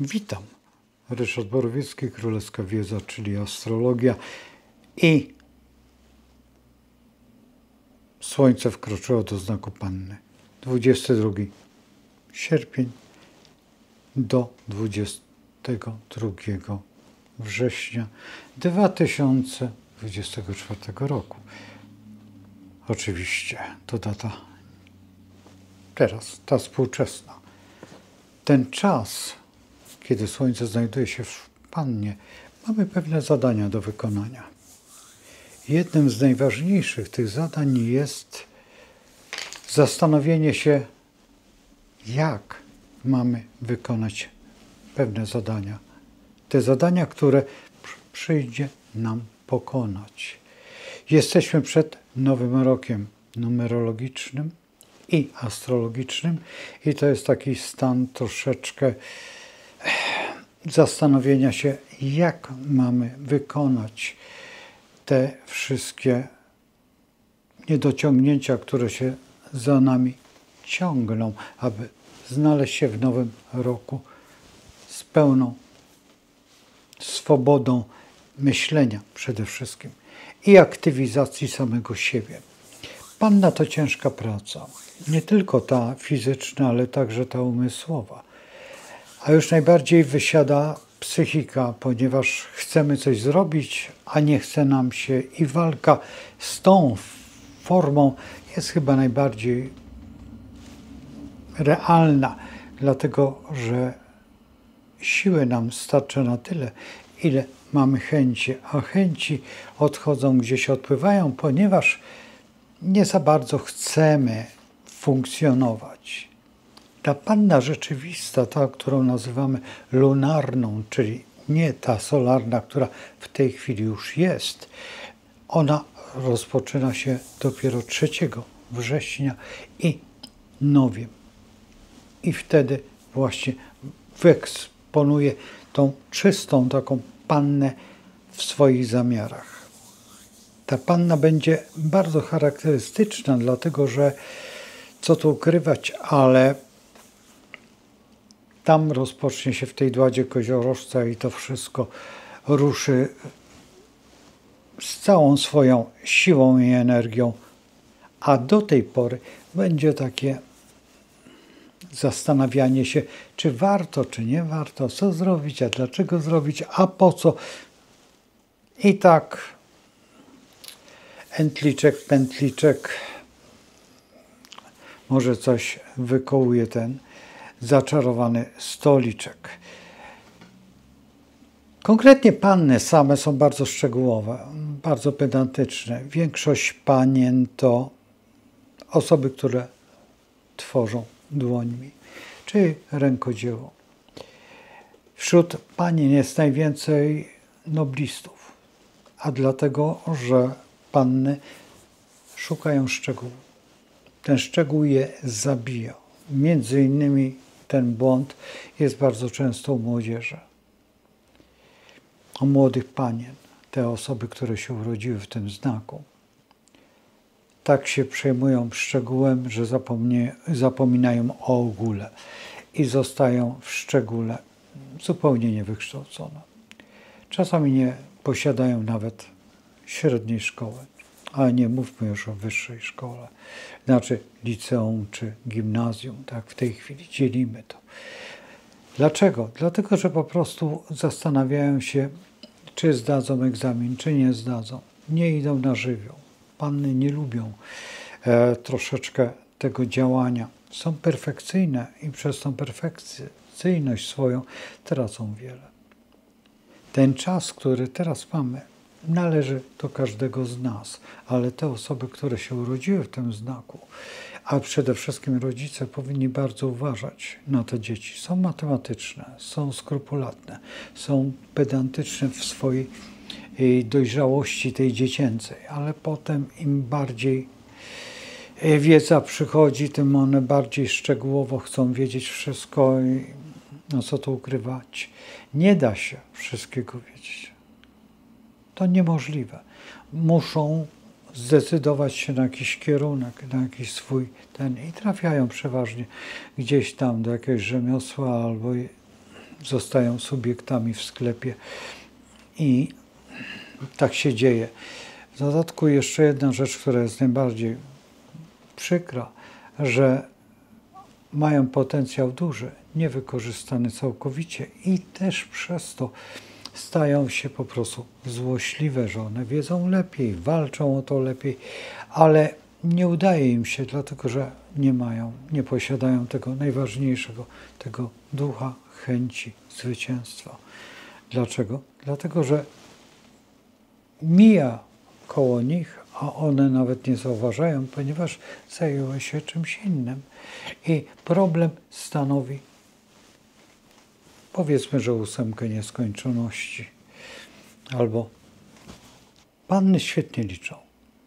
Witam. Ryszard Borowiecki, Królewska Wiedza, czyli astrologia. I Słońce wkroczyło do znaku Panny. 22 sierpień do 22 września 2024 roku. Oczywiście to data teraz, ta współczesna. Ten czas, kiedy Słońce znajduje się w Pannie, mamy pewne zadania do wykonania. Jednym z najważniejszych tych zadań jest zastanowienie się, jak mamy wykonać pewne zadania. Te zadania, które przyjdzie nam pokonać. Jesteśmy przed nowym rokiem numerologicznym i astrologicznym i to jest taki stan troszeczkę zastanowienia się, jak mamy wykonać te wszystkie niedociągnięcia, które się za nami ciągną, aby znaleźć się w nowym roku z pełną swobodą myślenia przede wszystkim i aktywizacji samego siebie. Panna to ciężka praca, nie tylko ta fizyczna, ale także ta umysłowa. A już najbardziej wysiada psychika, ponieważ chcemy coś zrobić, a nie chce nam się i walka z tą formą jest chyba najbardziej realna, dlatego że siły nam starcza na tyle, ile mamy chęci, a chęci odchodzą gdzieś, odpływają, ponieważ nie za bardzo chcemy funkcjonować. Ta panna rzeczywista, ta, którą nazywamy lunarną, czyli nie ta solarna, która w tej chwili już jest, ona rozpoczyna się dopiero 3 września i nowiem. I wtedy właśnie wyeksponuje tą czystą taką pannę w swoich zamiarach. Ta panna będzie bardzo charakterystyczna, dlatego że co tu ukrywać, ale tam rozpocznie się w tej dładzie koziorożca i to wszystko ruszy z całą swoją siłą i energią, a do tej pory będzie takie zastanawianie się, czy warto, czy nie warto, co zrobić, a dlaczego zrobić, a po co. I tak entliczek, pętliczek, może coś wykołuje ten zaczarowany stoliczek. Konkretnie panny same są bardzo szczegółowe, bardzo pedantyczne. Większość panien to osoby, które tworzą dłońmi, czy rękodzieło. Wśród panien jest najwięcej noblistów, a dlatego, że panny szukają szczegółu. Ten szczegół je zabija. Między innymi ten błąd jest bardzo często u młodzieży. U młodych panien, te osoby, które się urodziły w tym znaku, tak się przejmują szczegółem, że zapominają o ogóle i zostają w szczególe zupełnie niewykształcone. Czasami nie posiadają nawet średniej szkoły, a nie mówmy już o wyższej szkole, znaczy liceum czy gimnazjum, tak w tej chwili dzielimy to. Dlaczego? Dlatego, że po prostu zastanawiają się, czy zdadzą egzamin, czy nie zdadzą. Nie idą na żywioł. Panny nie lubią troszeczkę tego działania. Są perfekcyjne i przez tą perfekcyjność swoją tracą wiele. Ten czas, który teraz mamy, należy do każdego z nas, ale te osoby, które się urodziły w tym znaku, a przede wszystkim rodzice powinni bardzo uważać na te dzieci. Są matematyczne, są skrupulatne, są pedantyczne w swojej dojrzałości tej dziecięcej, ale potem im bardziej wiedza przychodzi, tym one bardziej szczegółowo chcą wiedzieć wszystko i no co tu ukrywać. Nie da się wszystkiego wiedzieć. To niemożliwe. Muszą zdecydować się na jakiś kierunek, na jakiś swój ten i trafiają przeważnie gdzieś tam do jakiegoś rzemiosła albo zostają subiektami w sklepie i tak się dzieje. W dodatku jeszcze jedna rzecz, która jest najbardziej przykra, że mają potencjał duży, niewykorzystany całkowicie i też przez to stają się po prostu złośliwe, że one wiedzą lepiej, walczą o to lepiej, ale nie udaje im się, dlatego że nie posiadają tego najważniejszego, tego ducha, chęci zwycięstwa. Dlaczego? Dlatego, że mija koło nich, a one nawet nie zauważają, ponieważ zajęły się czymś innym. I problem stanowi, powiedzmy, że 8 nieskończoności. Albo panny świetnie liczą.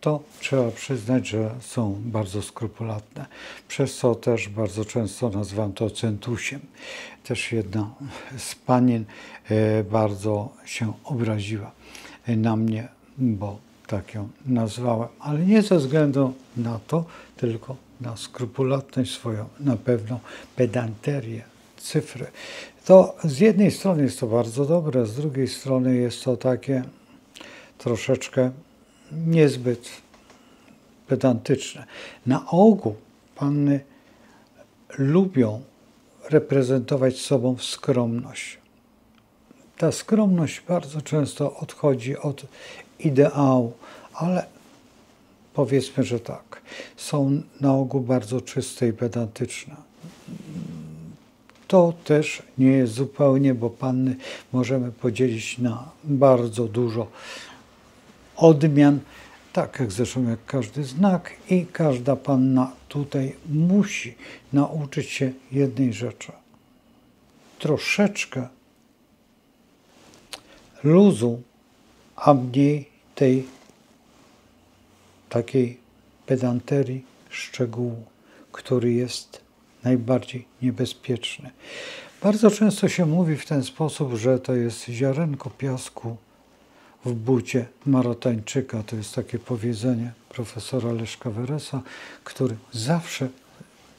To trzeba przyznać, że są bardzo skrupulatne. Przez co też bardzo często nazywam to centusiem. Też jedna z panien bardzo się obraziła na mnie, bo tak ją nazwałem. Ale nie ze względu na to, tylko na skrupulatność swoją, na pewną pedanterię, cyfry. To z jednej strony jest to bardzo dobre, z drugiej strony jest to takie troszeczkę niezbyt pedantyczne. Na ogół panny lubią reprezentować sobą skromność. Ta skromność bardzo często odchodzi od ideału, ale powiedzmy, że tak, są na ogół bardzo czyste i pedantyczne. To też nie jest zupełnie, bo panny możemy podzielić na bardzo dużo odmian, tak jak zresztą jak każdy znak, i każda panna tutaj musi nauczyć się jednej rzeczy. Troszeczkę luzu, a mniej tej takiej pedanterii szczegółu, który jest najbardziej niebezpieczny. Bardzo często się mówi w ten sposób, że to jest ziarenko piasku w bucie Marotańczyka. To jest takie powiedzenie profesora Leszka Weresa, który zawsze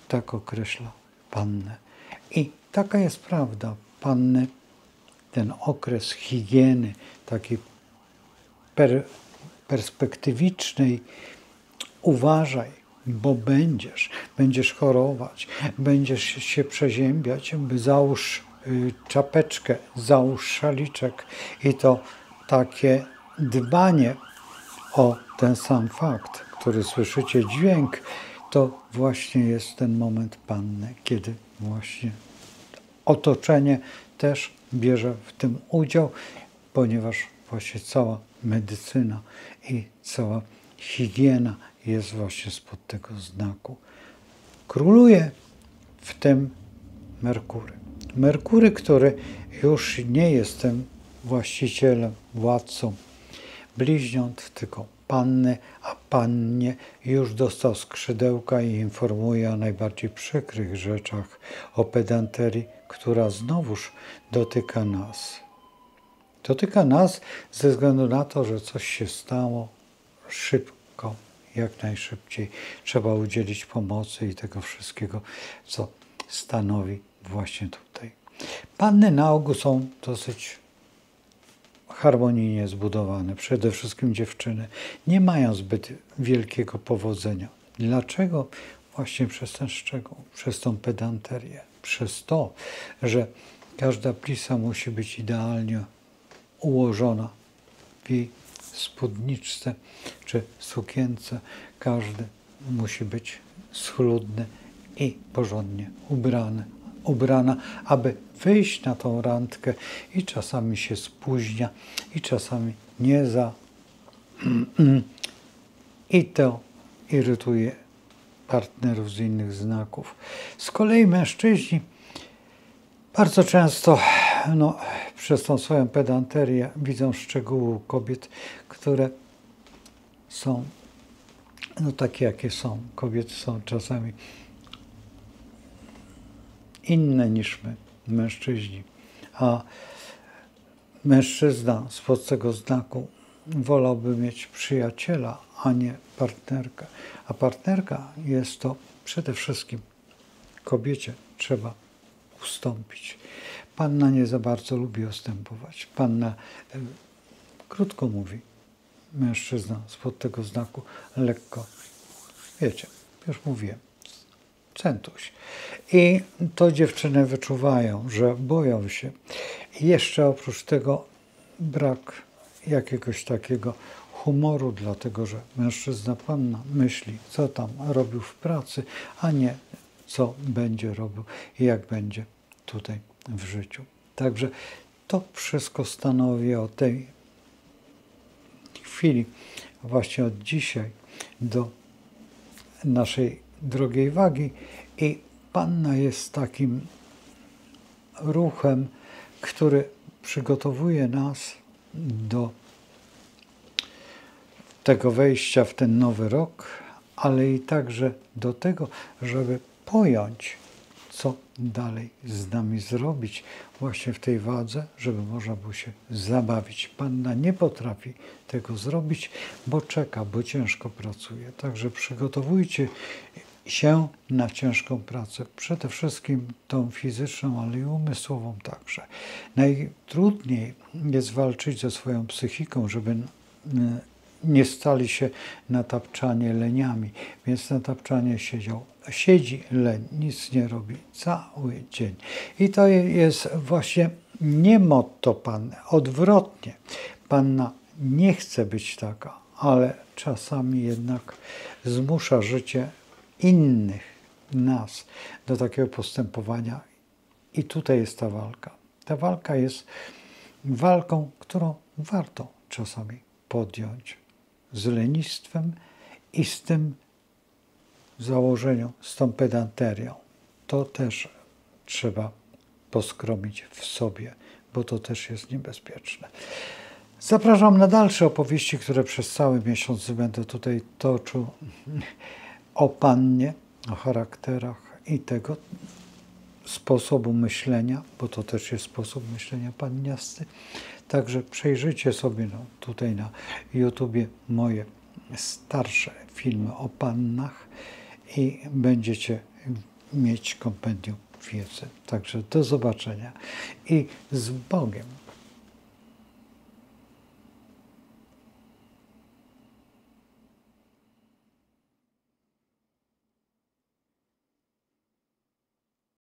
tak określa pannę. I taka jest prawda. Panny, ten okres higieny, takiej perspektywicznej, uważaj, bo będziesz chorować, będziesz się przeziębiać, załóż czapeczkę, załóż szaliczek i to takie dbanie o ten sam fakt, który słyszycie dźwięk, to właśnie jest ten moment panny, kiedy właśnie otoczenie też bierze w tym udział, ponieważ właśnie cała medycyna i cała higiena jest właśnie spod tego znaku. Króluje w tym Merkury. Merkury, który już nie jest tym właścicielem, władcą bliźniąt, tylko panny, a pannie już dostał skrzydełka i informuje o najbardziej przykrych rzeczach, o pedanterii, która znowuż dotyka nas. Dotyka nas ze względu na to, że coś się stało szybko, jak najszybciej. Trzeba udzielić pomocy i tego wszystkiego, co stanowi właśnie tutaj. Panny na ogół są dosyć harmonijnie zbudowane. Przede wszystkim dziewczyny nie mają zbyt wielkiego powodzenia. Dlaczego? Właśnie przez ten szczegół, przez tą pedanterię, przez to, że każda plisa musi być idealnie ułożona w jej spódniczce czy sukience. Każdy musi być schludny i porządnie ubrana, aby wyjść na tą randkę i czasami się spóźnia i czasami nie i to irytuje partnerów z innych znaków. Z kolei mężczyźni bardzo często przez tą swoją pedanterię widzą szczegóły kobiet, które są takie, jakie są. Kobiety są czasami inne niż my, mężczyźni. A mężczyzna spod tego znaku wolałby mieć przyjaciela, a nie partnerkę. A partnerka jest to przede wszystkim kobiecie trzeba ustąpić. Panna nie za bardzo lubi ustępować. Panna, krótko mówi, mężczyzna spod tego znaku lekko, wiecie, już mówiłem, centuś. I to dziewczyny wyczuwają, że boją się. I jeszcze oprócz tego brak jakiegoś takiego humoru, dlatego że mężczyzna, panna myśli, co tam robił w pracy, a nie co będzie robił i jak będzie tutaj w życiu. Także to wszystko stanowi o tej chwili, właśnie od dzisiaj do naszej drogiej wagi i panna jest takim ruchem, który przygotowuje nas do tego wejścia w ten nowy rok, ale i także do tego, żeby pojąć, co dalej z nami zrobić właśnie w tej wadze, żeby można było się zabawić. Panna nie potrafi tego zrobić, bo czeka, bo ciężko pracuje. Także przygotowujcie się na ciężką pracę. Przede wszystkim tą fizyczną, ale i umysłową także. Najtrudniej jest walczyć ze swoją psychiką, żeby nie stali się na tapczanie leniami. Więc na tapczanie siedzi leń, nic nie robi cały dzień. I to jest właśnie nie motto panny, odwrotnie. Panna nie chce być taka, ale czasami jednak zmusza życie innych, nas do takiego postępowania. I tutaj jest ta walka. Ta walka jest walką, którą warto czasami podjąć z lenistwem i z tym założeniem, z tą pedanterią. To też trzeba poskromić w sobie, bo to też jest niebezpieczne. Zapraszam na dalsze opowieści, które przez cały miesiąc będę tutaj toczył o pannie, o charakterach i tego sposobu myślenia, bo to też jest sposób myślenia panniasty. Także przejrzyjcie sobie tutaj na YouTubie moje starsze filmy o pannach i będziecie mieć kompendium wiedzy. Także do zobaczenia i z Bogiem.